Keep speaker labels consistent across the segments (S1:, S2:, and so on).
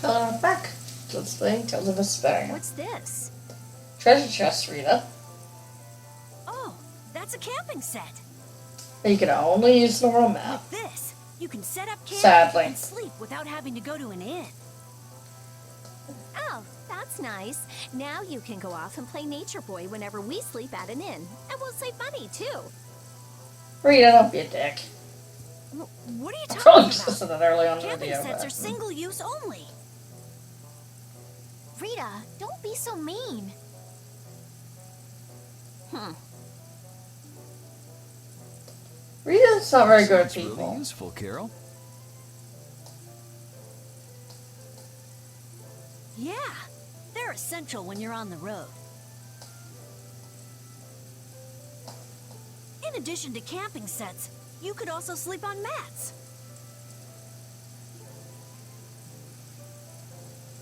S1: Back. Let's play Tales of Vesparia.
S2: What's this?
S1: Treasure chest, Rita.
S2: Oh, that's a camping set.
S1: You can only use the normal map.
S2: With this, you can set up camp
S1: Sadly.
S2: and sleep without having to go to an inn.
S3: Oh, that's nice. Now you can go off and play Nature Boy whenever we sleep at an inn. And we'll save money, too.
S1: Rita, don't be a dick.
S2: What are you
S1: I
S2: talking
S1: probably
S2: about?
S1: just said that early on in the
S2: Camping
S1: video.
S2: sets
S1: But...
S2: are single-use only.
S3: Rita, don't be so mean.
S1: Rita's not very good at
S4: Sounds
S1: people.
S4: really useful, Carol.
S2: Yeah, they're essential when you're on the road. In addition to camping sets, you could also sleep on mats.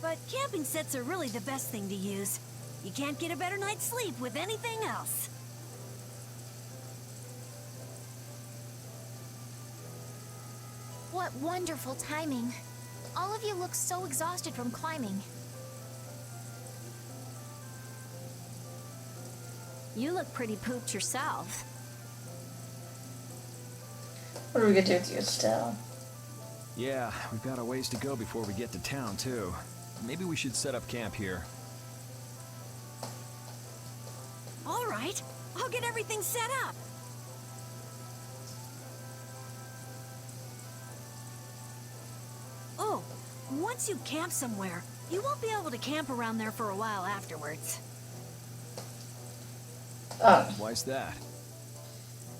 S2: But camping sets are really the best thing to use. You can't get a better night's sleep with anything else.
S3: What wonderful timing. All of you look so exhausted from climbing.
S2: You look pretty pooped yourself.
S1: What are we gonna do with you still?
S4: Yeah, we've got a ways to go before we get to town, too. Maybe we should set up camp here.
S2: All right, I'll get everything set up. Oh, once you camp somewhere, you won't be able to camp around there for a while afterwards.
S1: Oh,
S4: Why's that?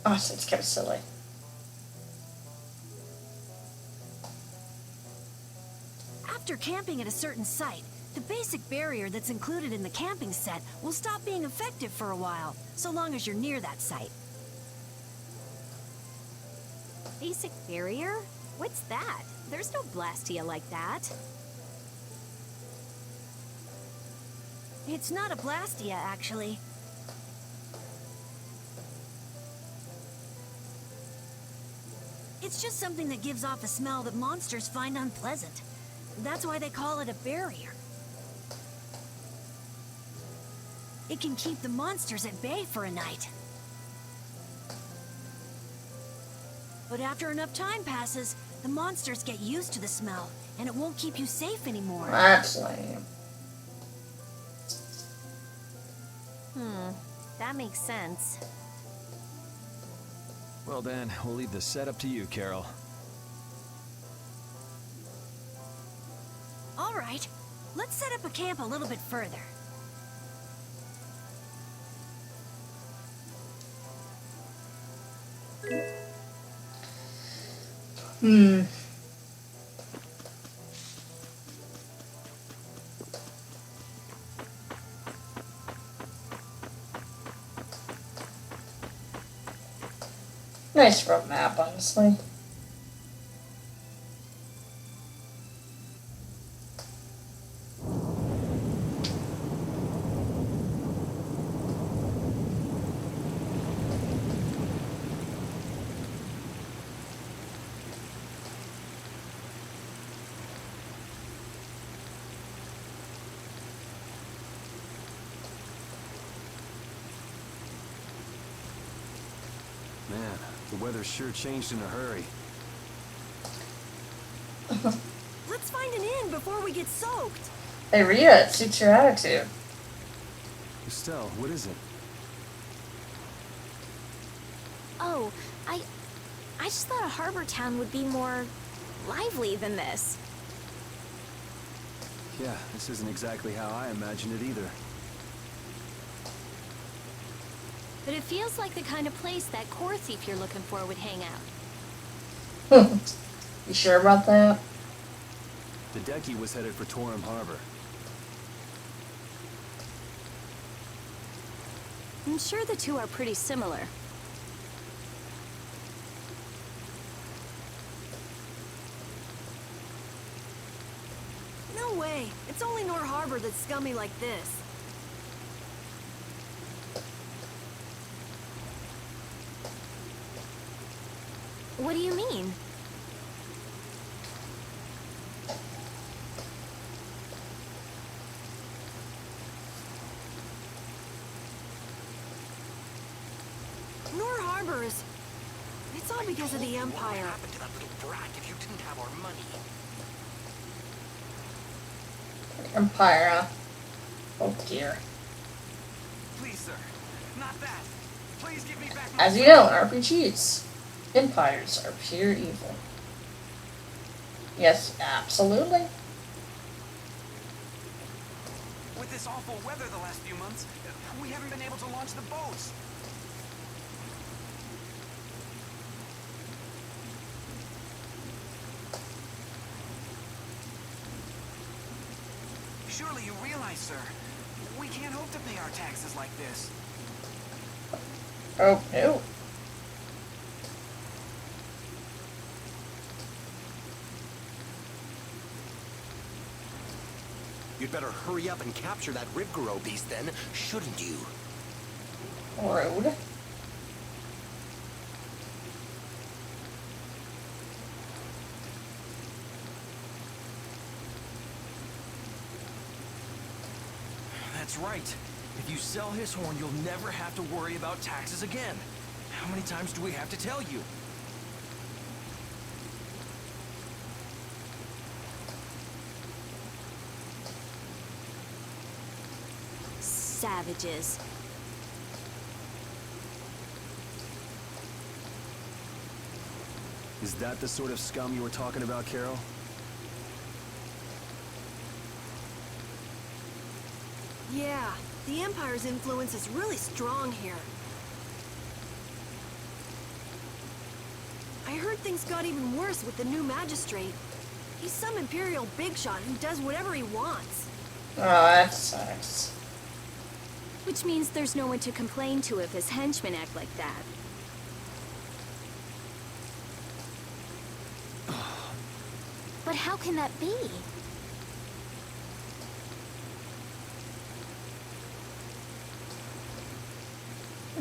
S1: honestly, it's kind of silly.
S2: After camping at a certain site, the basic barrier that's included in the camping set will stop being effective for a while, so long as you're near that site.
S3: Basic barrier? What's that? There's no Blastia like that.
S2: It's not a Blastia, actually. It's just something that gives off a smell that monsters find unpleasant. That's why they call it a barrier. It can keep the monsters at bay for a night. But after enough time passes, the monsters get used to the smell, and it won't keep you safe anymore.
S1: That's lame.
S3: That makes sense.
S4: Well then, we'll leave the setup to you, Carol.
S2: All right, let's set up a camp a little bit further.
S1: Nice road map, honestly.
S4: Man, the weather's sure changed in a hurry.
S2: Let's find an inn before we get soaked.
S1: Hey, Rita, it suits your attitude.
S4: Estelle, what is it?
S3: Oh, I just thought a harbor town would be more lively than this.
S4: Yeah, this isn't exactly how I imagined it either.
S3: But it feels like the kind of place that core thief you're looking for would hang out.
S1: You sure about that?
S4: The Decky was headed for Torum Harbor.
S3: I'm sure the two are pretty similar.
S2: No way. It's only Nor Harbor that's scummy like this.
S3: What do you mean?
S2: horrors. It's all because of the Empire.
S5: What would happen to that little brat if you didn't have our money?
S1: Empire. Oh dear.
S5: Please, sir. Not that. Please give me back my...
S1: As you know, in RPGs, empires are pure evil. Yes, absolutely.
S5: With this awful weather the last few months, we haven't been able to launch the boats. Surely you realize, sir, we can't hope to pay our taxes like this.
S1: Oh no.
S5: You'd better hurry up and capture that Ribgaro beast then, shouldn't you?
S1: Rude.
S4: That's right. If you sell his horn, you'll never have to worry about taxes again. How many times do we have to tell you?
S3: Savages.
S4: Is that the sort of scum you were talking about, Carol?
S2: Yeah, the Empire's influence is really strong here. I heard things got even worse with the new magistrate. He's some Imperial bigshot who does whatever he wants.
S1: Oh, that sucks.
S3: Which means there's no one to complain to if his henchmen act like that. But how can that be?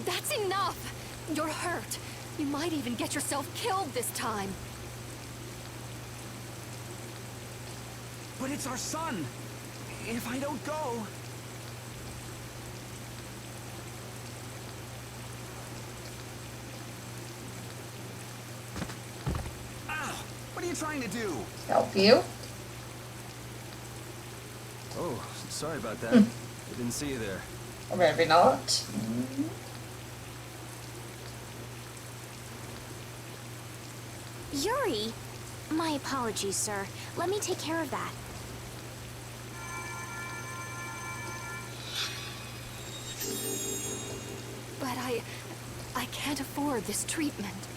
S6: That's enough! You're hurt. You might even get yourself killed this time.
S5: But it's our son! If I don't go... Ow! What are you trying to do?
S1: Help you?
S4: Oh, sorry about that. I didn't see you there.
S1: Or maybe not.
S3: Yuri! My apologies, sir. Let me take care of that.
S6: But I can't afford this treatment.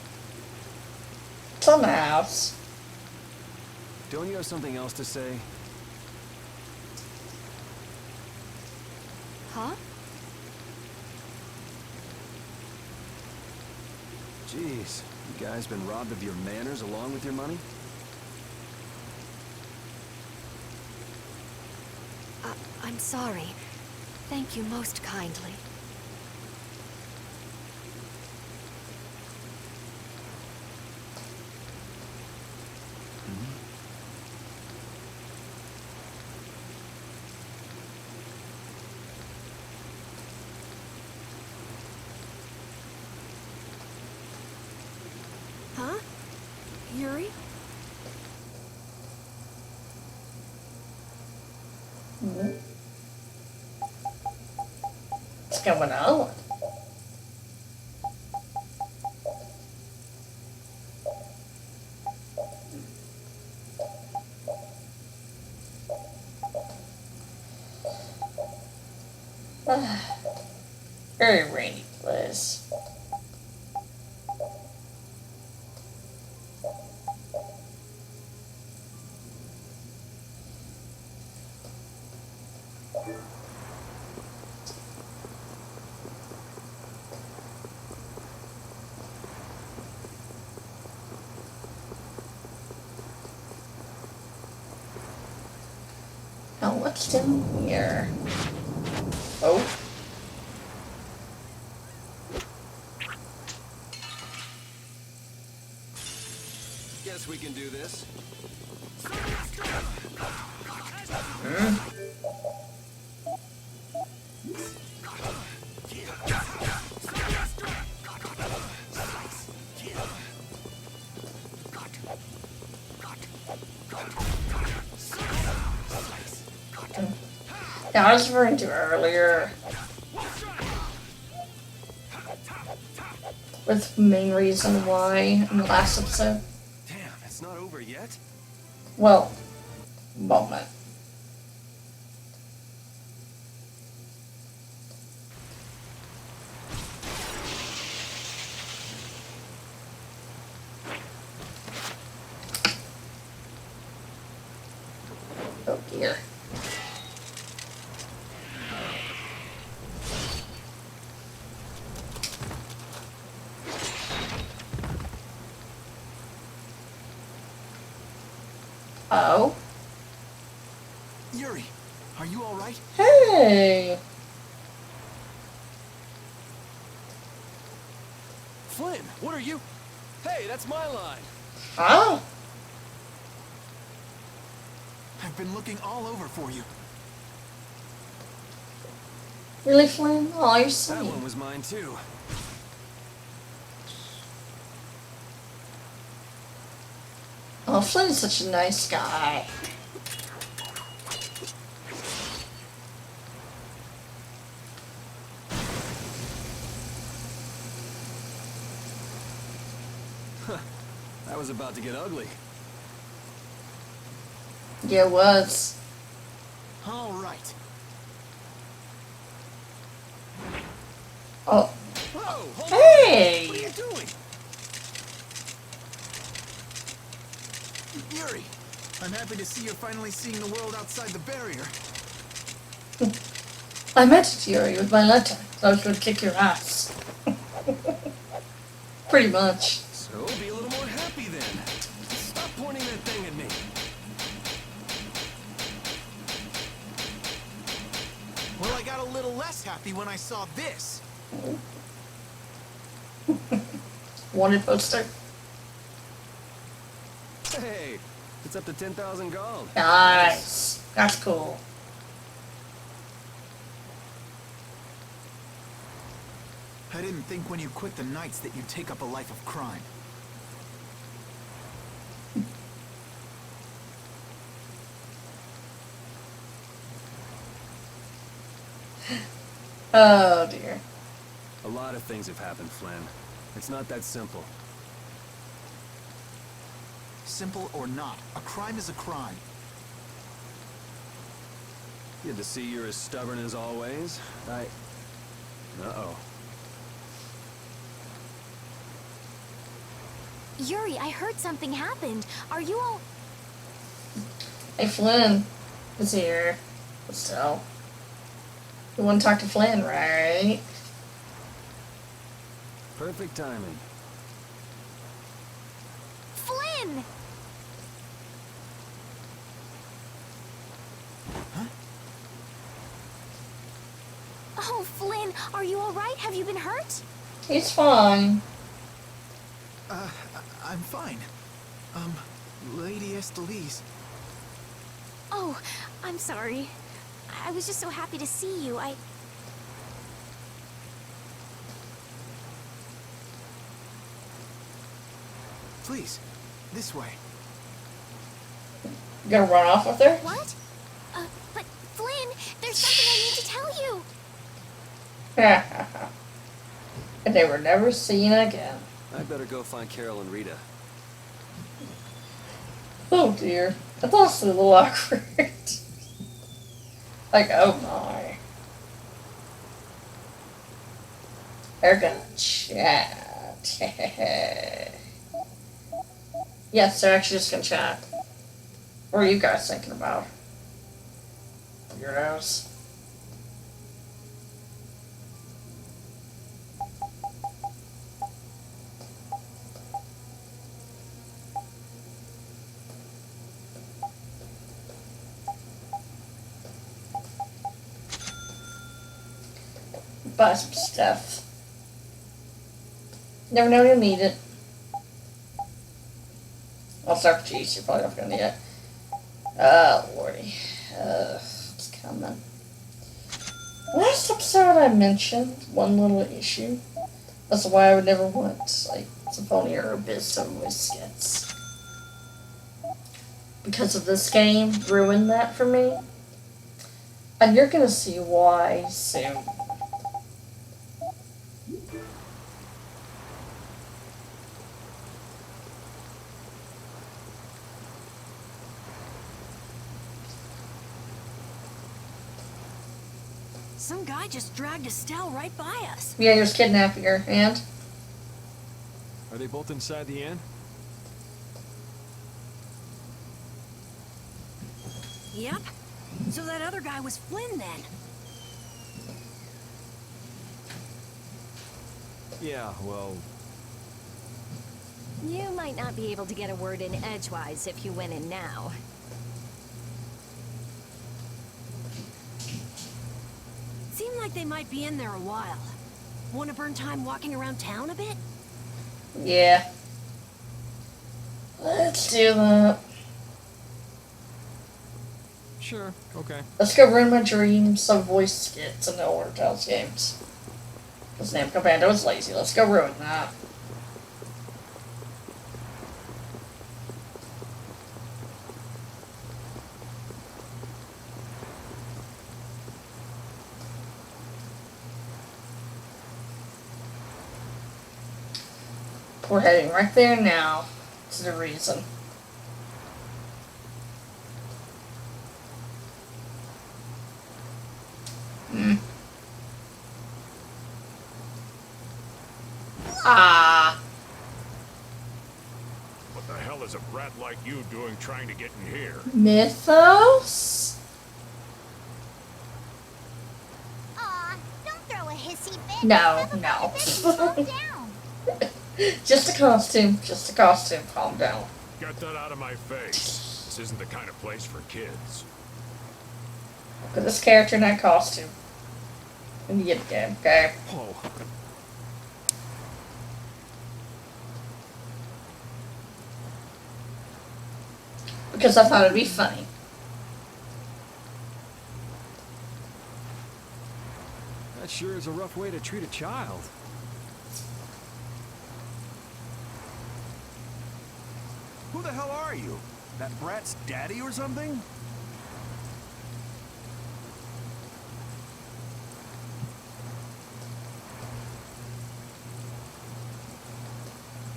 S1: It's on the house.
S4: Don't you have something else to say?
S6: Huh?
S4: Jeez, you guys been robbed of your manners along with your money?
S6: I'm sorry. Thank you most kindly.
S2: Huh? Yuri?
S1: What's going on? Very rainy place. Now what's down here? Oh.
S4: Guess we can do this.
S1: Yeah, I was referring to earlier with the main reason why in the last episode.
S4: Damn, it's not over yet?
S1: Well, moment. Oh dear. Oh.
S5: Yuri, are you all right?
S1: Hey.
S4: Flynn, what are you? Hey, that's my line.
S1: Huh?
S5: I've been looking all over for you.
S1: Really, Flynn? Oh, you're
S4: That
S1: sweet.
S4: one was mine too.
S1: Oh, Flynn's such a nice guy.
S4: That was about to get ugly.
S1: Yeah, it was.
S5: All right.
S1: Oh.
S4: Whoa, hold
S1: Hey!
S4: on. What are you doing?
S5: Yuri, I'm happy to see you're finally seeing the world outside the barrier.
S1: I met Yuri with my letter, so I was going to kick your ass. Pretty much.
S4: So, be a little more happy then. Stop pointing that thing at me.
S5: Well, I got a little less happy when I saw this.
S1: Wanted poster.
S4: Hey, it's up to 10,000 gold.
S1: Nice. That's cool.
S5: I didn't think when you quit the Knights that you'd take up a life of crime.
S1: Oh dear.
S4: A lot of things have happened, Flynn. It's not that simple.
S5: Simple or not, a crime is a crime.
S4: Good to see you're as stubborn as always. Uh-oh.
S3: Yuri, I heard something happened. Are you all...
S1: Hey, Flynn is here. So, you want to talk to Flynn, right?
S4: Perfect timing.
S3: Flynn! Oh, Flynn, are you all right? Have you been hurt?
S1: He's fine.
S5: I'm fine. Lady Estelise.
S3: Oh, I'm sorry. I was just so happy to see you.
S5: Please, this way.
S1: You gonna run off with her?
S3: What? But Flynn, there's something I need to tell you.
S1: And they were never seen again.
S4: I better go find Carol and Rita.
S1: Oh dear. That's also a little awkward. Like, oh my. They're gonna chat. Yes, they're actually just gonna chat. What are you guys thinking about? Weirdos. Buy some stuff. Never know you'll need it. I'll start with cheese. You're probably not gonna need it. Oh, lordy. It's coming. Last episode I mentioned one little issue. That's why I would never want, like, Symphonia or Abyss or Whiskets. because of this game ruined that for me. And you're gonna see why soon.
S2: Some guy just dragged Estelle right by us.
S1: Yeah, he was kidnapping her, and
S7: Are they both inside the inn?
S2: Yep. So that other guy was Flynn then.
S7: Yeah, well,
S3: You might not be able to get a word in edgewise if you went in now.
S2: Seemed like they might be in there a while. Want to burn time walking around town a bit?
S1: yeah. Let's do that.
S7: sure, okay.
S1: Let's go ruin my dreams of voice skits in the older Tales games. Because Namco Bandai was lazy. Let's go ruin that. We're heading right there now to the reason. Ah.
S8: What the hell is a brat like you doing trying to get in here?
S1: Mythos?
S9: Aw, don't throw a hissy fit.
S1: No,
S9: Have a
S1: no.
S9: calm down.
S1: Just a costume. Just a costume. Calm down.
S8: Get that out of my face. This isn't the kind of place for kids.
S1: Look at this character in that costume. In the game, okay?
S7: Whoa.
S1: Because I thought it'd be funny.
S7: That sure is a rough way to treat a child.
S5: Who the hell are you? That brat's daddy or something?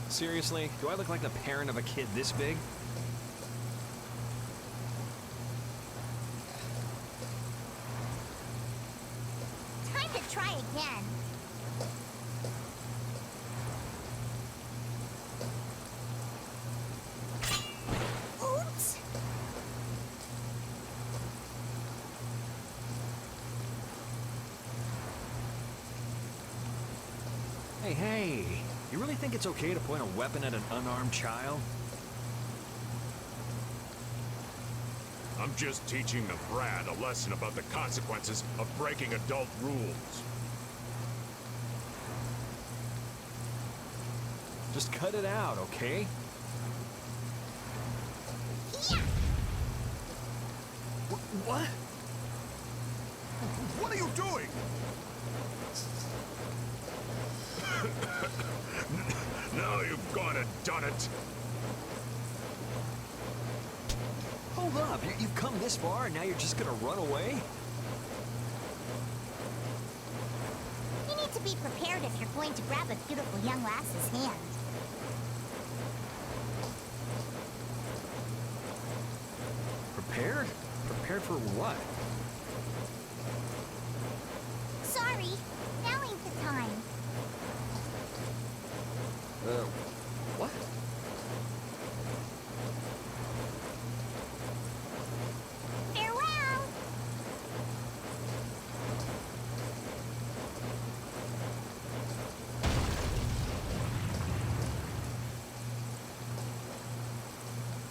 S7: Seriously, do I look like the parent of a kid this big?
S9: Time to try again. Oops.
S7: Hey, hey! You really think it's okay to point a weapon at an unarmed child?
S8: I'm just teaching the brat a lesson about the consequences of breaking adult rules.
S7: Just cut it out, okay?
S5: What? What are you doing?
S8: Now you've gone and done it.
S7: Hold up, you've come this far and now you're just gonna run away?
S9: You need to be prepared if you're going to grab a beautiful young lass's hand.
S7: Prepared? Prepared for what?
S9: Sorry, now ain't the time.
S7: What?
S9: Farewell!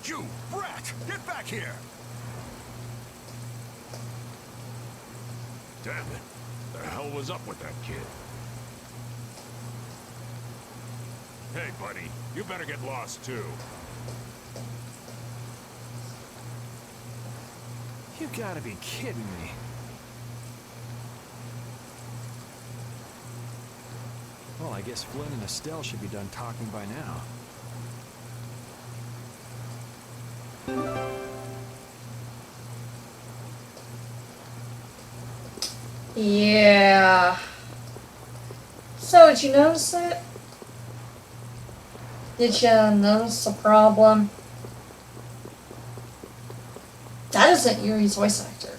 S5: You brat! Get back here!
S8: Damn it. The hell was up with that kid? Hey, buddy. You better get lost, too.
S7: You gotta be kidding me. Well, I guess Flynn and Estelle should be done talking by now.
S1: Yeah. So, did you notice it? Did you notice the problem? That isn't Yuri's voice actor.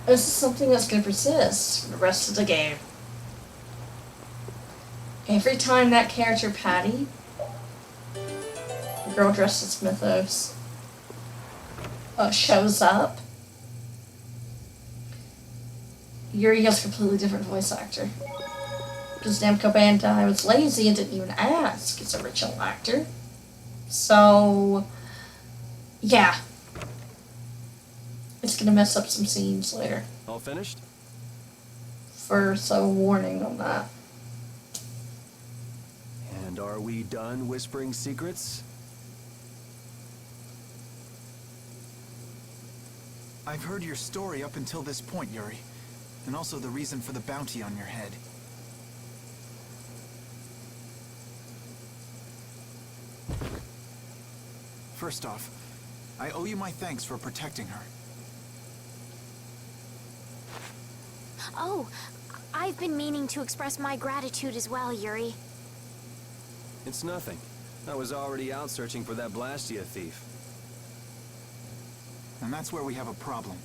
S1: This is something that's going to persist for the rest of the game. Every time that character, Patty, the girl dressed as Mithos, shows up, Yuri has a completely different voice actor. Because Namco Bandai was lazy and didn't even ask its original actor. So, yeah. It's gonna mess up some scenes later.
S4: All finished?
S1: First, a warning on that.
S4: And are we done whispering secrets?
S5: I've heard your story up until this point, Yuri. And also the reason for the bounty on your head. First off, I owe you my thanks for protecting her.
S3: Oh, I've been meaning to express my gratitude as well, Yuri.
S4: It's nothing. I was already out searching for that Blastia thief.
S5: And that's where we have a problem.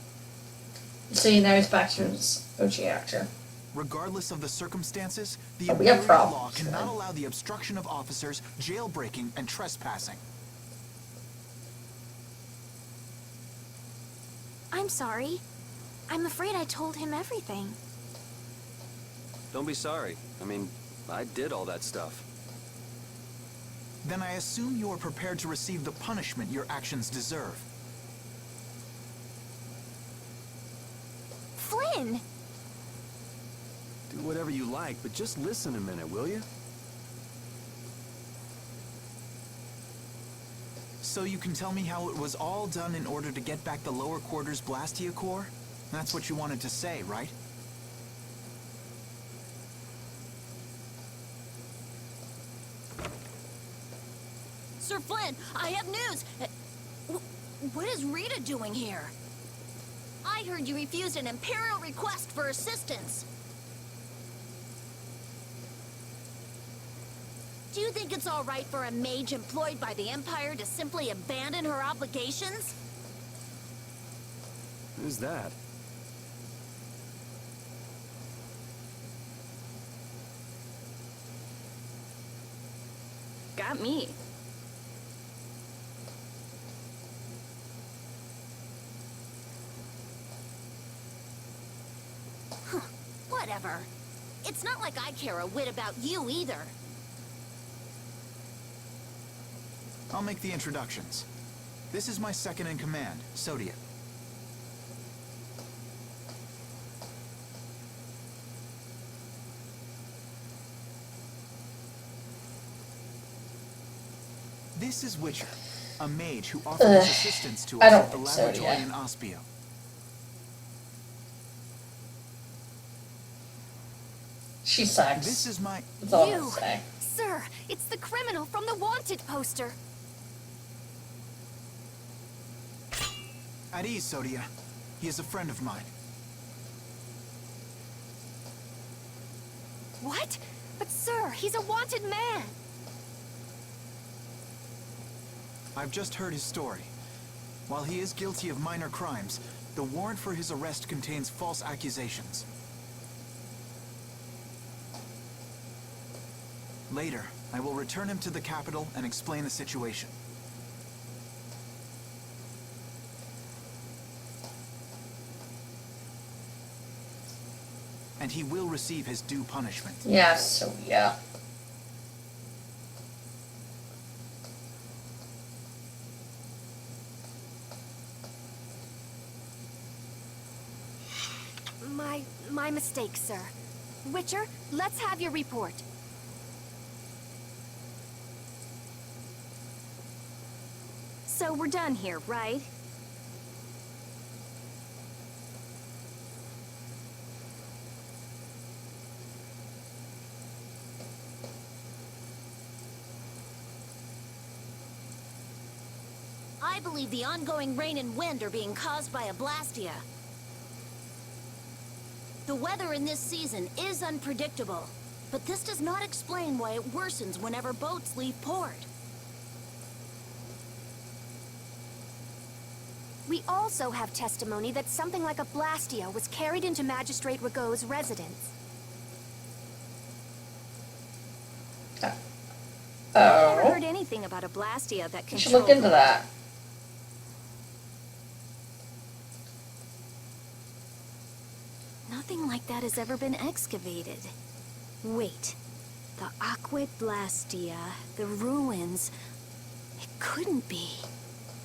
S1: See, now he's back to his OG actor.
S5: Regardless of the circumstances, the
S1: Oh, we have
S5: Imperial law
S1: problems,
S5: cannot
S1: then.
S5: allow the obstruction of officers, jailbreaking, and trespassing.
S3: I'm sorry. I'm afraid I told him everything.
S4: Don't be sorry. I mean, I did all that stuff.
S5: Then I assume you are prepared to receive the punishment your actions deserve.
S3: Flynn!
S4: Do whatever you like, but just listen a minute, will you?
S5: So you can tell me how it was all done in order to get back the lower quarters Blastia core? That's what you wanted to say, right?
S2: Sir Flynn, I have news. What is Rita doing here? I heard you refused an Imperial request for assistance. Do you think it's all right for a mage employed by the Empire to simply abandon her obligations?
S4: Who's that?
S2: Got me. Whatever. It's not like I care a whit about you either.
S5: I'll make the introductions. This is my second in command, Sodia. This is Witcher, a mage who offers assistance to
S1: I
S5: us
S1: don't
S5: at the
S1: think so,
S5: laboratory
S1: yeah.
S5: in Ospio.
S1: She sucks.
S5: This is my...
S1: That's all I'm
S6: You.
S1: gonna say.
S6: Sir, it's the criminal from the wanted poster.
S5: At ease, Sodia. He is a friend of mine.
S6: What? But sir, he's a wanted man.
S5: I've just heard his story. While he is guilty of minor crimes, the warrant for his arrest contains false accusations. Later, I will return him to the capital and explain the situation. And he will receive his due punishment.
S1: Yeah, so yeah.
S6: My mistake, sir. Witcher, let's have your report. So we're done here, right?
S2: I believe the ongoing rain and wind are being caused by a blastia. The weather in this season is unpredictable, but this does not explain why it worsens whenever boats leave port.
S3: We also have testimony that something like a blastia was carried into Magistrate Rigaud's residence. I've never heard anything about a blastia that
S1: You should
S3: controls.
S1: look into that.
S3: Nothing like that has ever been excavated. Wait, the Aqua Blastia, the ruins. It couldn't be.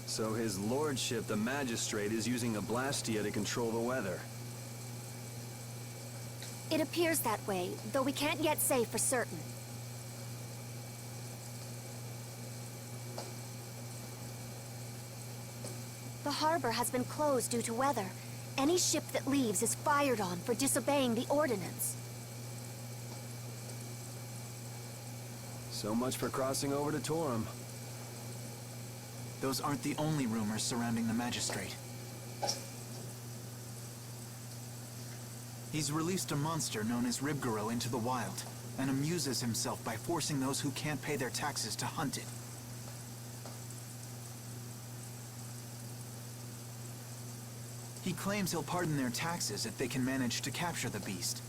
S7: So his lordship, the magistrate, is using a blastia to control the weather.
S3: It appears that way, though we can't yet say for certain. The harbor has been closed due to weather. Any ship that leaves is fired on for disobeying the ordinance.
S7: So much for crossing over to Torum.
S5: Those aren't the only rumors surrounding the magistrate. He's released a monster known as Ribgaro into the wild, and amuses himself by forcing those who can't pay their taxes to hunt it. He claims he'll pardon their taxes if they can manage to capture the beast.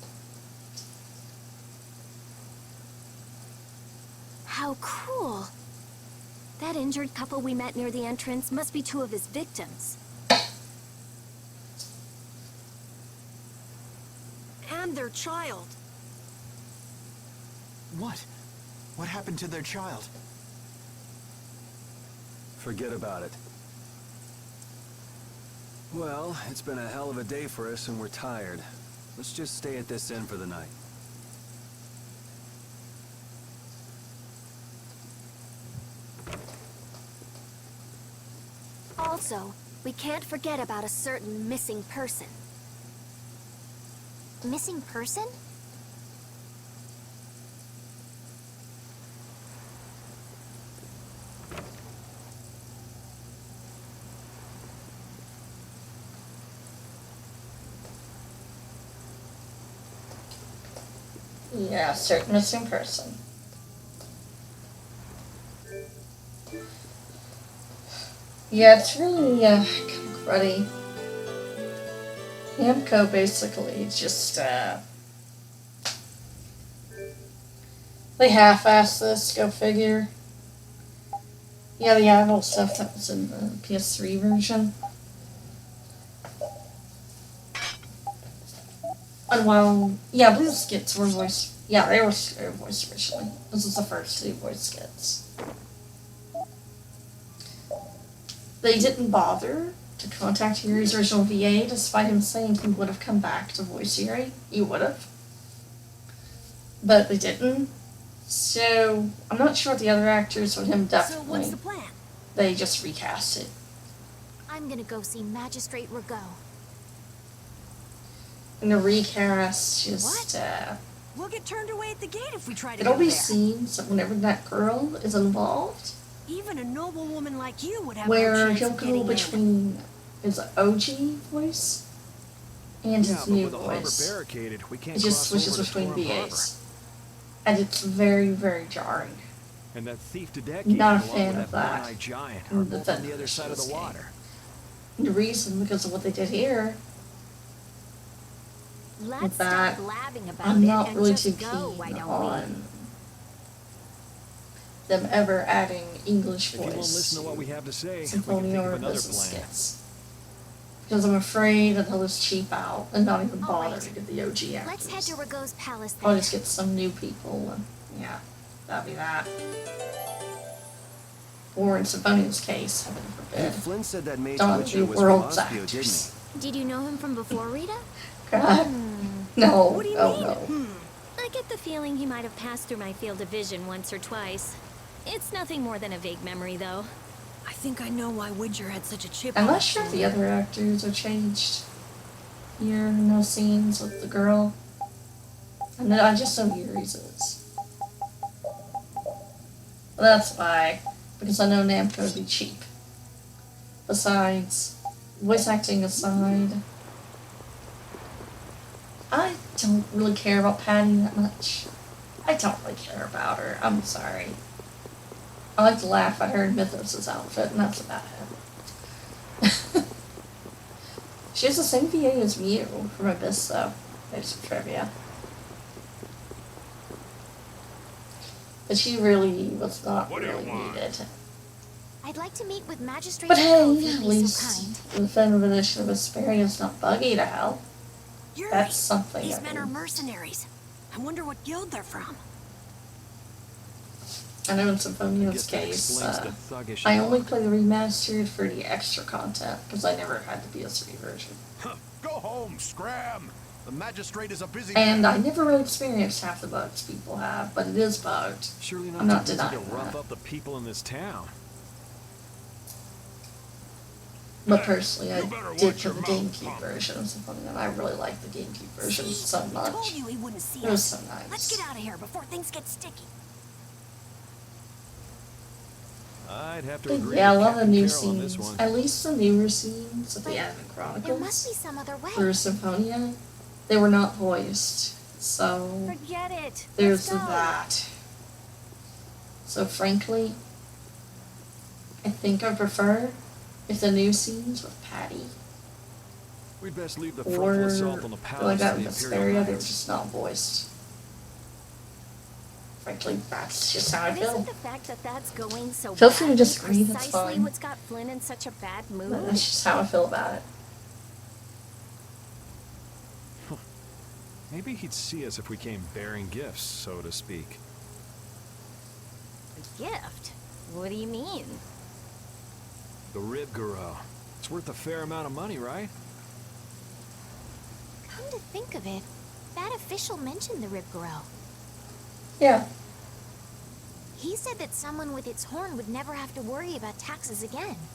S3: How cool! That injured couple we met near the entrance must be two of his victims.
S2: And their child.
S5: What? What happened to their child?
S7: Forget about it. Well, it's been a hell of a day for us and we're tired. Let's just stay at this inn for the night.
S3: Also, we can't forget about a certain missing person.
S9: Missing person?
S1: Yeah, certain missing person. Yeah, it's really kind of cruddy. Namco basically just they half-assed this. Go figure. Yeah, the adult stuff that was in the PS3 version. And well, yeah, blue skits were voiced. Yeah, they were voiced originally. This is the first two voice skits. They didn't bother to contact Yuri's original VA, despite him saying he would have come back to voice Yuri. He would have. But they didn't. So, I'm not sure what the other actors would him definitely.
S2: So what's the plan?
S1: They just recast it.
S3: I'm gonna go see Magistrate Rigaud.
S1: And the recast just,
S2: We'll get turned away at the gate if we try to
S1: it'll
S2: go
S1: be
S2: there.
S1: seen, so whenever that girl is involved,
S2: Even a noble woman like you would have
S1: where
S2: no chance
S1: he'll
S2: of
S1: go
S2: getting in.
S1: between his OG voice and
S7: Yeah,
S1: his
S7: but
S1: new
S7: with the harbor
S1: voice.
S7: barricaded, we can't
S1: It just
S7: cross
S1: switches
S7: over to
S1: between
S7: Torum Harbor.
S1: VAs. And it's very, very jarring.
S7: And that thief to deck
S1: Not a
S7: along
S1: fan
S7: with
S1: of
S7: that
S1: that.
S7: one-eyed giant
S1: in
S7: are
S1: the
S7: both on the other
S1: Federation
S7: side of the
S1: game.
S7: water.
S1: And the reason, because of what they did here,
S3: Let's
S1: that,
S3: stop blabbing about
S1: I'm
S3: it
S1: not
S3: and
S1: really
S3: just
S1: too
S3: go, why
S1: keen
S3: don't
S1: on them ever adding English
S7: If you won't
S1: voice
S7: listen to what we have to say, we can
S1: Symphonia
S7: think
S1: or
S7: of another
S1: business
S7: plan.
S1: skits. Because I'm afraid that they'll just cheap out and not even
S3: All
S1: bother
S3: right.
S1: to get the OG actors.
S3: Let's head to Rigaud's palace
S1: I'll
S3: then.
S1: just get some new people and yeah, that'll be that. Or in Symphonic's case, heaven
S7: Hey,
S1: forbid.
S7: Flynn said that Mage
S1: Don't
S7: Witcher
S1: be
S7: was from
S1: world's
S7: Ospio, didn't
S1: actors.
S7: he?
S3: Did you know him from before, Rita?
S1: God. No.
S2: What do you
S1: Oh
S2: mean?
S1: no.
S3: I get the feeling he might have passed through my field of vision once or twice. It's nothing more than a vague memory, though.
S2: I think I know why Widger had such a chip
S1: I'm
S2: on
S1: not
S2: his
S1: sure if the
S2: shoulder.
S1: other actors are changed here in those scenes with the girl. I just know Yuri's is. Well, that's why. Because I know Namco would be cheap. besides voice acting aside, I don't really care about Patty that much. I don't really care about her. I'm sorry. I like to laugh at her in Mithos' outfit, and that's about it. She has the same VA as Mew from Abyss, though. There's some trivia. But she really was not really needed.
S9: I'd like to meet with Magistrate.
S1: But hey,
S9: Nico, if you'd
S1: at
S9: be
S1: least
S9: so kind.
S1: the definitive edition of Vesparia is not buggy to hell.
S2: You're
S1: That's
S2: right.
S1: something.
S2: These
S1: I
S2: men
S1: mean.
S2: are mercenaries. I wonder what guild they're from.
S1: I know in Symphonia's case, I only play the remastered for the extra content because I never had the PS3 version.
S8: Go home, scram! The magistrate is a busy
S1: And
S8: man.
S1: I never really experienced half the bugs people have, but it is bugged.
S7: Surely
S1: I'm
S7: not
S1: not
S7: too busy to
S1: denying
S7: rough
S1: that.
S7: up the people in this town.
S1: But personally, I
S8: You better
S1: did
S8: watch
S1: for
S8: your
S1: the
S8: mouth,
S1: GameCube
S8: punk.
S1: version of Symphonia, and I really liked the GameCube version
S2: See?
S1: so
S2: I told
S1: much.
S2: you he wouldn't see
S1: It was
S2: us.
S1: so nice.
S2: Let's get out of here before things get sticky.
S7: I'd have to
S1: But
S7: agree
S1: yeah, a
S7: with
S1: lot of the
S7: Captain
S1: new
S7: Carroll on this
S1: scenes,
S7: one.
S1: at least the newer scenes of the Anime
S9: There must be
S1: Chronicles
S9: some other way.
S1: for Symphonia, they were not voiced. So
S3: Forget it.
S1: there's
S3: Let's go.
S1: that. So frankly, I think I prefer if the new scenes with Patty
S7: We'd best leave the
S1: or
S7: frontal assault on the
S1: like
S7: palace
S1: that
S7: to
S1: in
S7: the
S1: Vesparia,
S7: Imperial
S1: they were
S7: Knights.
S1: just not voiced. Frankly, that's just how I
S3: But
S1: feel.
S3: isn't the fact that that's going so
S1: Feel free to
S3: badly
S1: disagree, that's
S3: precisely
S1: fine.
S3: what's got Flynn in such a bad mood?
S1: But that's just how I feel about it.
S7: Maybe he'd see us if we came bearing gifts, so to speak.
S3: A gift? What do you mean?
S7: The Rib Guru. It's worth a fair amount of money, right?
S9: Come to think of it, that official mentioned the Ribgaro.
S1: Yeah.
S9: He said that someone with its horn would never have to worry about taxes again.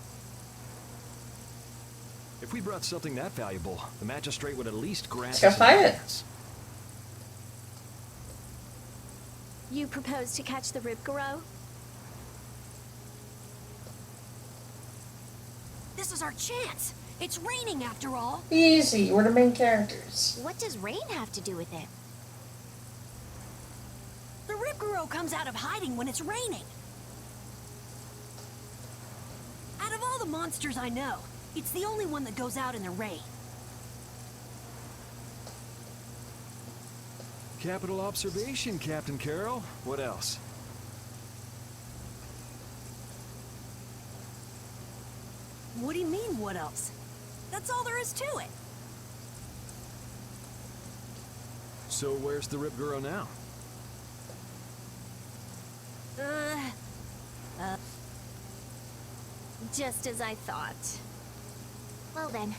S7: If we brought something that valuable, the magistrate would at least grant
S1: Let's go
S7: us
S1: find
S7: an
S1: it.
S7: advance.
S3: You propose to catch the Ribgaro?
S2: This is our chance. It's raining after all.
S1: Easy, we're the main characters.
S9: What does rain have to do with it?
S2: The Ribgaro comes out of hiding when it's raining. Out of all the monsters I know, it's the only one that goes out in the rain.
S7: Capital observation, Captain Carroll. What else?
S2: What do you mean, what else? That's all there is to it.
S7: So where's the Rib Guru now?
S3: Just as I thought.
S9: Well then,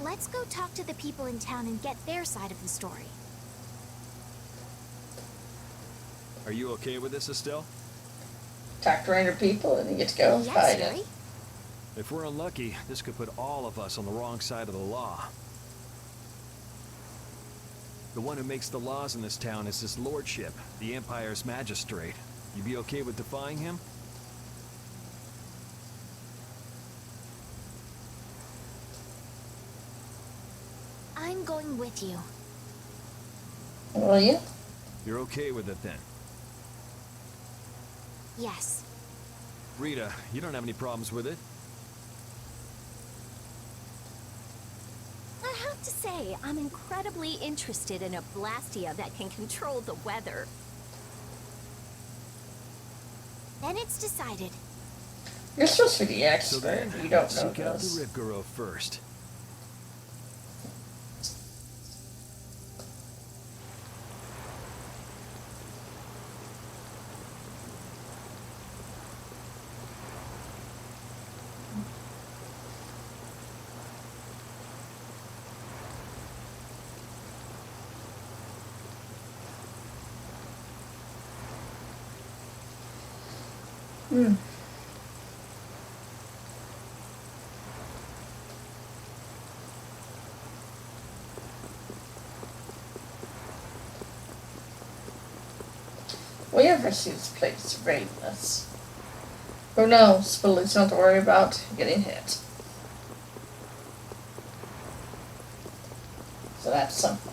S9: let's go talk to the people in town and get their side of the story.
S7: Are you okay with this, Estelle?
S1: Talk to random people and you get to go and
S9: Yes,
S1: fight
S9: Harry?
S1: it.
S7: If we're unlucky, this could put all of us on the wrong side of the law. The one who makes the laws in this town is his lordship, the Empire's magistrate. You be okay with defying him?
S9: I'm going with you.
S1: Will you?
S7: You're okay with it then?
S9: Yes.
S7: Rita, you don't have any problems with it?
S3: I have to say, I'm incredibly interested in a Blastia that can control the weather.
S9: Then it's decided.
S1: You're supposed to be the
S7: So
S1: expert.
S7: then,
S1: You don't
S7: let's
S1: know
S7: seek out the
S1: this.
S7: Rib Guru first.
S1: Hmm. We ever see this place rainless? Who knows, but at least not to worry about getting hit. So that's something.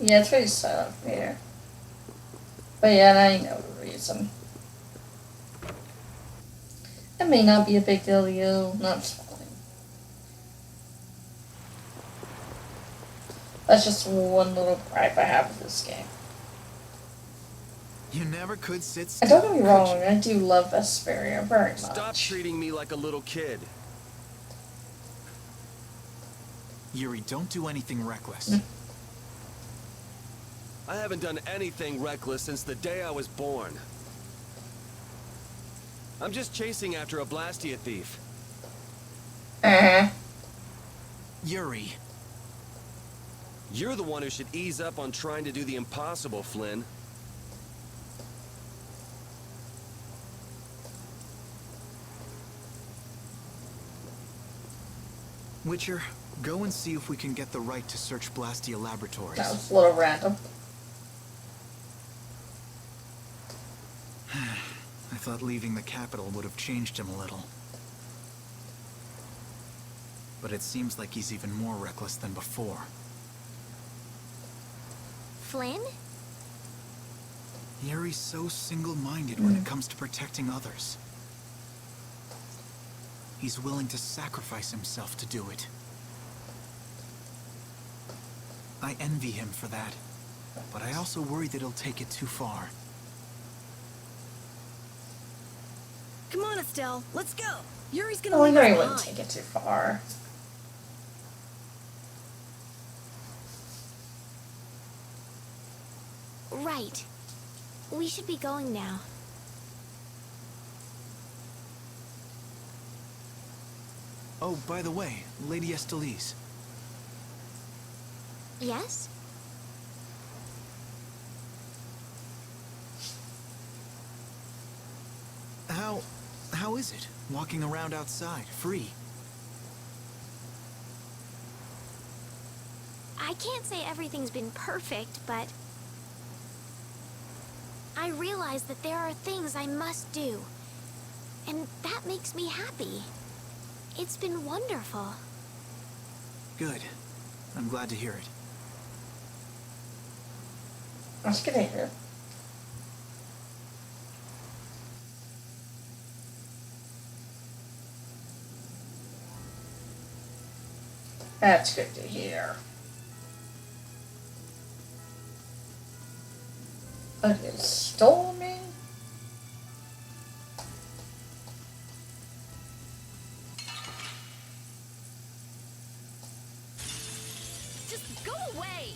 S1: Yeah, it's pretty set up here. But yeah, now you know the reason. It may not be a big deal to you. That's fine. That's just one little gripe I have with this game.
S5: You never could sit
S1: And
S5: still.
S1: don't get me
S5: could
S1: wrong,
S5: you?
S1: I do love Vesparia very much.
S7: Stop treating me like a little kid.
S5: Yuri, don't do anything reckless.
S7: I haven't done anything reckless since the day I was born. I'm just chasing after a Blastia thief.
S5: Yuri.
S7: You're the one who should ease up on trying to do the impossible, Flynn.
S5: Witcher, go and see if we can get the right to search Blastia Laboratories.
S1: That was a little random.
S5: I thought leaving the capital would have changed him a little. But it seems like he's even more reckless than before.
S9: Flynn?
S5: Yuri's so single-minded when it comes to protecting others. He's willing to sacrifice himself to do it. I envy him for that, but I also worry that he'll take it too far.
S6: Come on, Estelle. Let's go. Yuri's gonna
S1: Well, I
S6: leave
S1: know he
S6: us
S1: wouldn't
S6: behind.
S1: take it too far.
S9: Right. We should be going now.
S5: Oh, by the way, Lady Estelise.
S9: Yes?
S5: How is it, walking around outside, free?
S9: I can't say everything's been perfect, but I realize that there are things I must do, and that makes me happy. It's been wonderful.
S5: Good. I'm glad to hear it.
S1: Let's get in here. That's good to hear. But it's stormy.
S6: Just go away.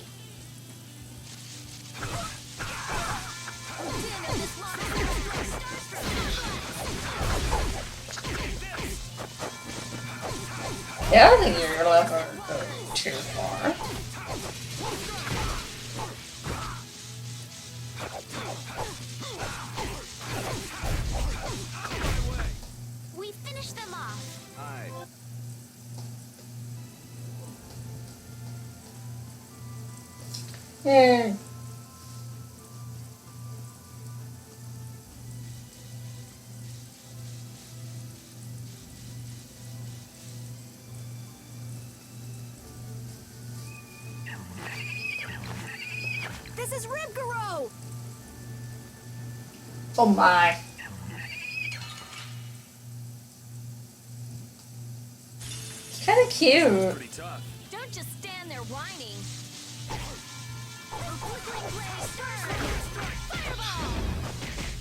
S1: Yeah, I think you're gonna let her go too far.
S9: We finished them off.
S7: Aye.
S1: Yay.
S6: This is Ribgaro!
S1: Oh my. It's kind of cute.
S7: Pretty tough.
S2: Don't just stand there whining.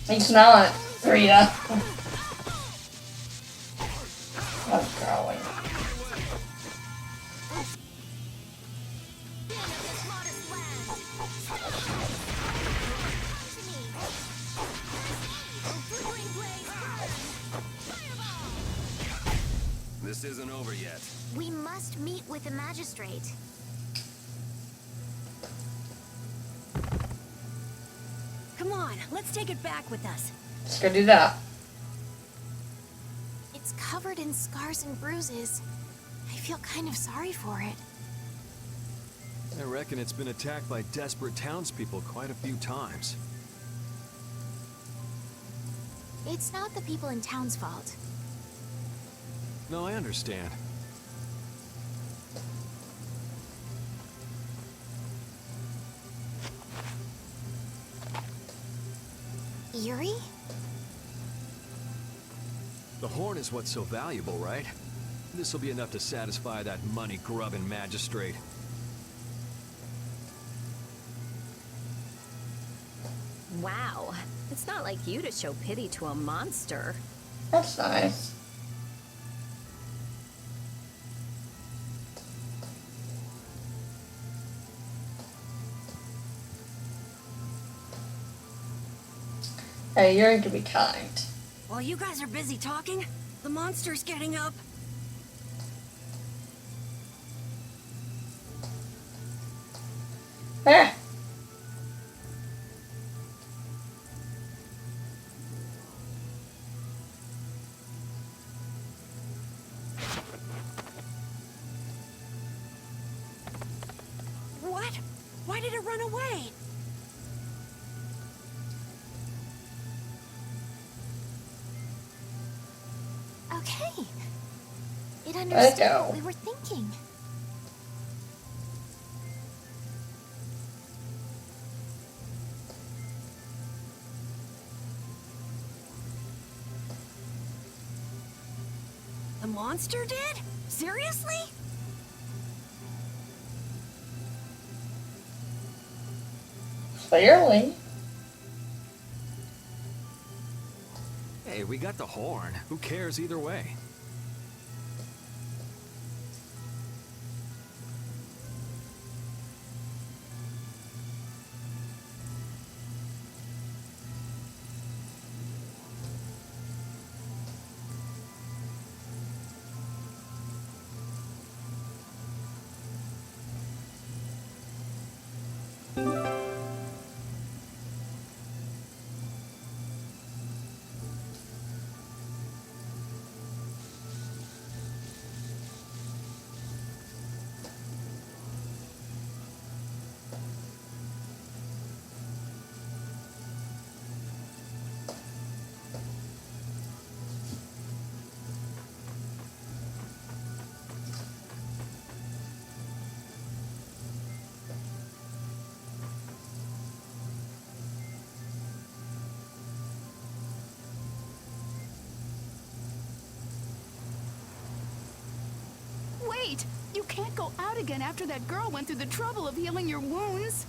S1: He's not, Rita. I'm going.
S7: This isn't over yet.
S9: We must meet with the magistrate.
S2: Come on, let's take it back with us.
S1: Let's go do that.
S9: It's covered in scars and bruises. I feel kind of sorry for it.
S7: I reckon it's been attacked by desperate townspeople quite a few times.
S9: It's not the people in town's fault.
S7: No, I understand.
S9: Eerie?
S7: The horn is what's so valuable, right? This'll be enough to satisfy that money-grubbing magistrate.
S3: Wow. It's not like you to show pity to a monster.
S1: That's nice. Hey, you're to be kind.
S2: While you guys are busy talking, the monster's getting up.
S1: Eh.
S2: What? Why did it run away?
S9: Okay. It
S1: Let it
S9: understood
S1: go.
S9: what we were thinking.
S2: The monster did? Seriously?
S1: Clearly.
S7: Hey, we got the horn. Who cares either way?
S6: Wait! You can't go out again after that girl went through the trouble of healing your wounds.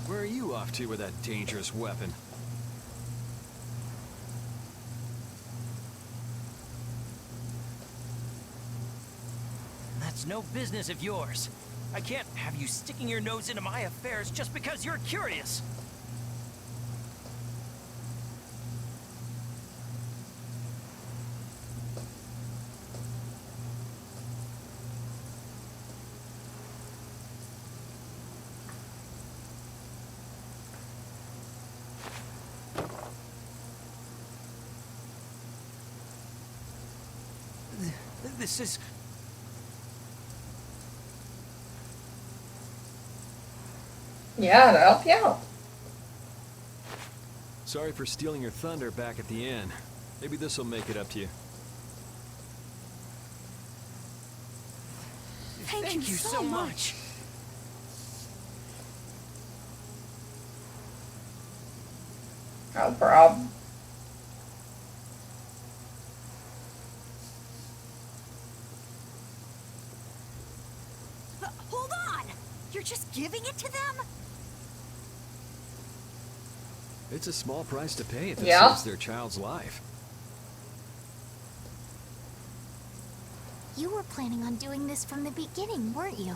S7: Where are you off to with that dangerous weapon?
S4: That's no business of yours. I can't have you sticking your nose into my affairs just because you're curious. This is...
S1: Yeah, to help you out.
S7: Sorry for stealing your thunder back at the inn. Maybe this'll make it up to you.
S4: Thank you so much.
S1: No problem.
S2: Hold on! You're just giving it to them?
S7: It's a small price to pay if it
S1: Yeah.
S7: saves their child's life.
S9: You were planning on doing this from the beginning, weren't you?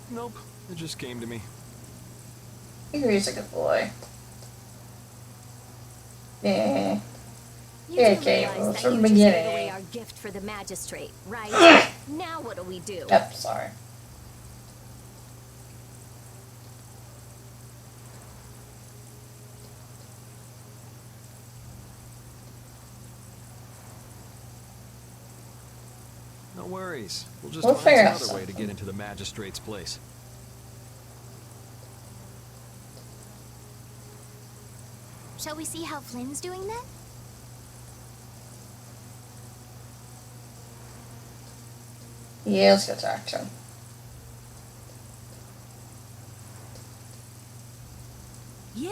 S7: Nope, it just came to me.
S1: He's a good boy. Yeah.
S3: You
S1: Yeah,
S3: do
S1: okay,
S3: realize
S1: well,
S3: that
S1: from
S3: you
S1: the
S3: just gave
S1: beginning.
S3: away our gift for the magistrate, right? Now what do we do?
S1: Yep, sorry.
S7: No worries. We'll just
S1: We'll
S7: find
S1: figure
S7: some
S1: out
S7: other way to
S1: something.
S7: get into the magistrate's place.
S9: Shall we see how Flynn's doing then?
S1: Yeah, let's go talk to him.
S2: Yeah,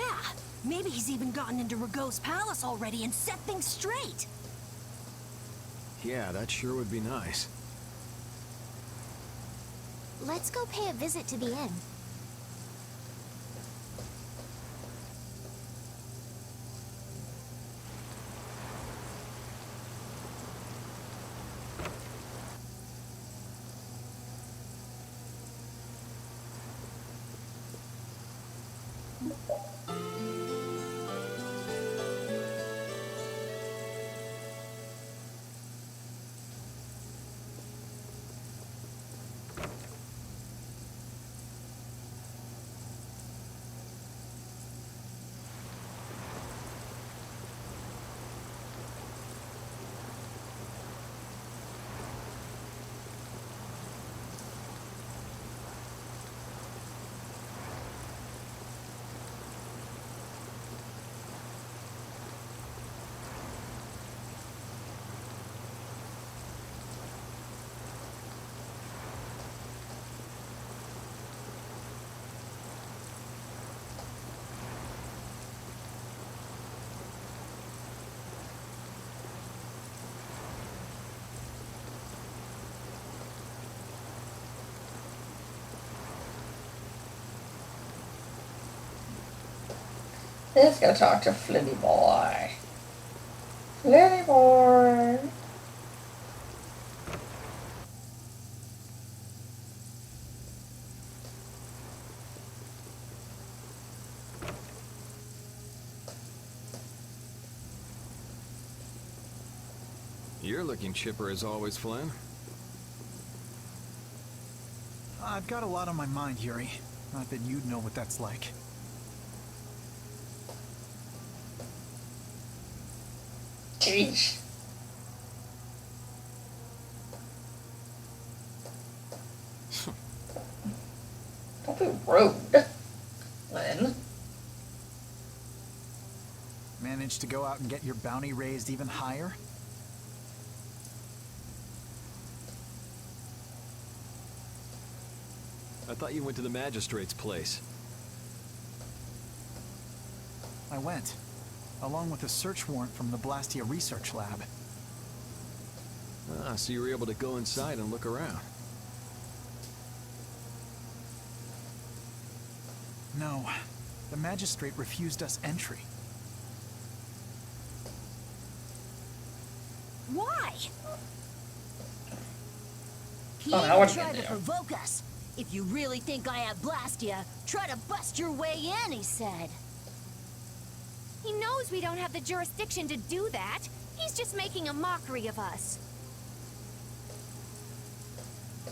S2: maybe he's even gotten into Rago's palace already and set things straight.
S7: Yeah, that sure would be nice.
S9: Let's go pay a visit to the inn.
S1: Let's go talk to Flynny boy. Flynny boy.
S7: You're looking chipper as always, Flynn.
S5: I've got a lot on my mind, Yuri. Not that you'd know what that's like.
S1: Jeez. Don't be rude, Lynn.
S5: Managed to go out and get your bounty raised even higher?
S7: I thought you went to the magistrate's place.
S5: I went, along with a search warrant from the Blastia research lab.
S7: Ah, so you were able to go inside and look around.
S5: No, the magistrate refused us entry.
S2: Why? He
S1: Oh, now
S2: even
S1: what are you
S2: tried
S1: gonna
S2: to
S1: do?
S2: provoke us. If you really think I have Blastia, try to bust your way in, he said.
S6: He knows we don't have the jurisdiction to do that. He's just making a mockery of us.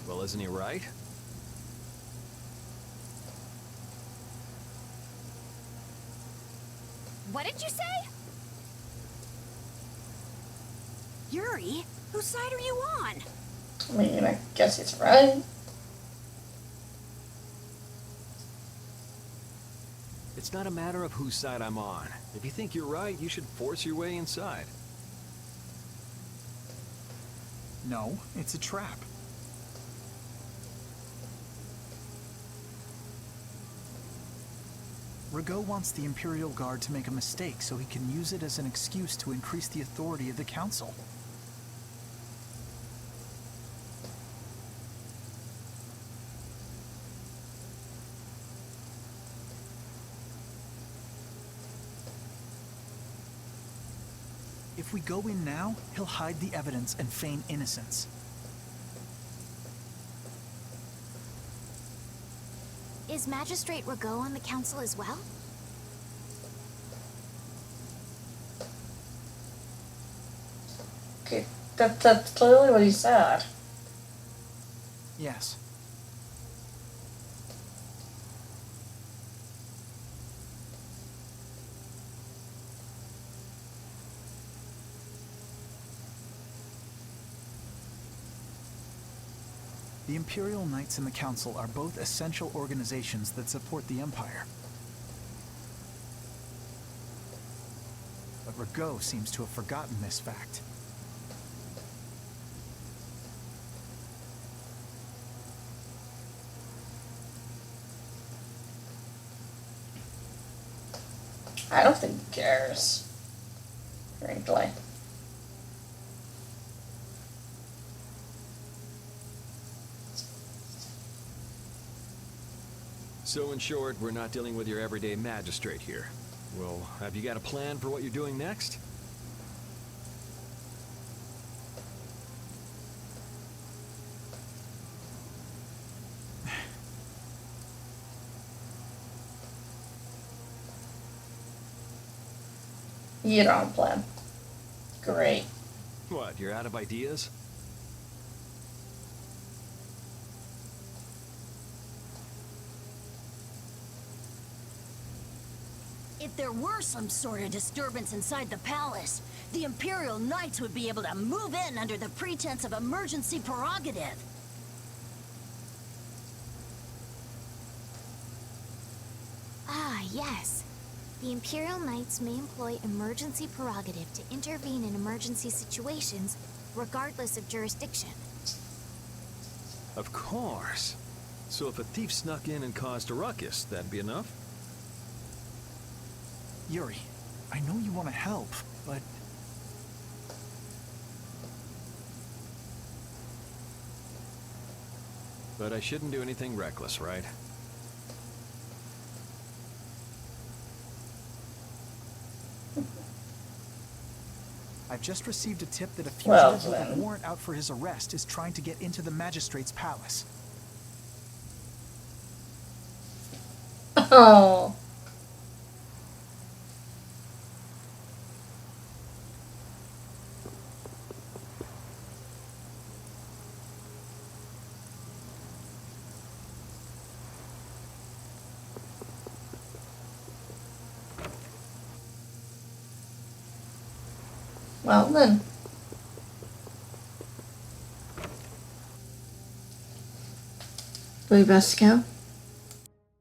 S7: Well, isn't he right?
S6: What did you say?
S2: Yuri, whose side are you on?
S1: I mean, I guess it's right.
S7: It's not a matter of whose side I'm on. If you think you're right, you should force your way inside.
S5: No, it's a trap. Rago wants the Imperial Guard to make a mistake so he can use it as an excuse to increase the authority of the Council. If we go in now, he'll hide the evidence and feign innocence.
S9: Is Magistrate Rago on the council as well?
S1: Okay, that's clearly what he said.
S5: Yes. The Imperial Knights and the Council are both essential organizations that support the Empire. But Rago seems to have forgotten this fact.
S1: I don't think he cares, frankly.
S7: So in short, we're not dealing with your everyday magistrate here. Well, have you got a plan for what you're doing next?
S1: You don't plan. Great.
S7: What, you're out of ideas?
S2: If there were some sort of disturbance inside the palace, the Imperial Knights would be able to move in under the pretense of emergency prerogative.
S9: Ah, yes. The Imperial Knights may employ emergency prerogative to intervene in emergency situations, regardless of jurisdiction.
S7: Of course. So if a thief snuck in and caused a ruckus, that'd be enough?
S5: Yuri, I know you want to help, but...
S7: But I shouldn't do anything reckless, right?
S5: I've just received a tip that a
S1: Well,
S5: fugitive with a
S1: then.
S5: warrant out for his arrest is trying to get into the magistrate's palace.
S1: Oh. Well then. Do we best go?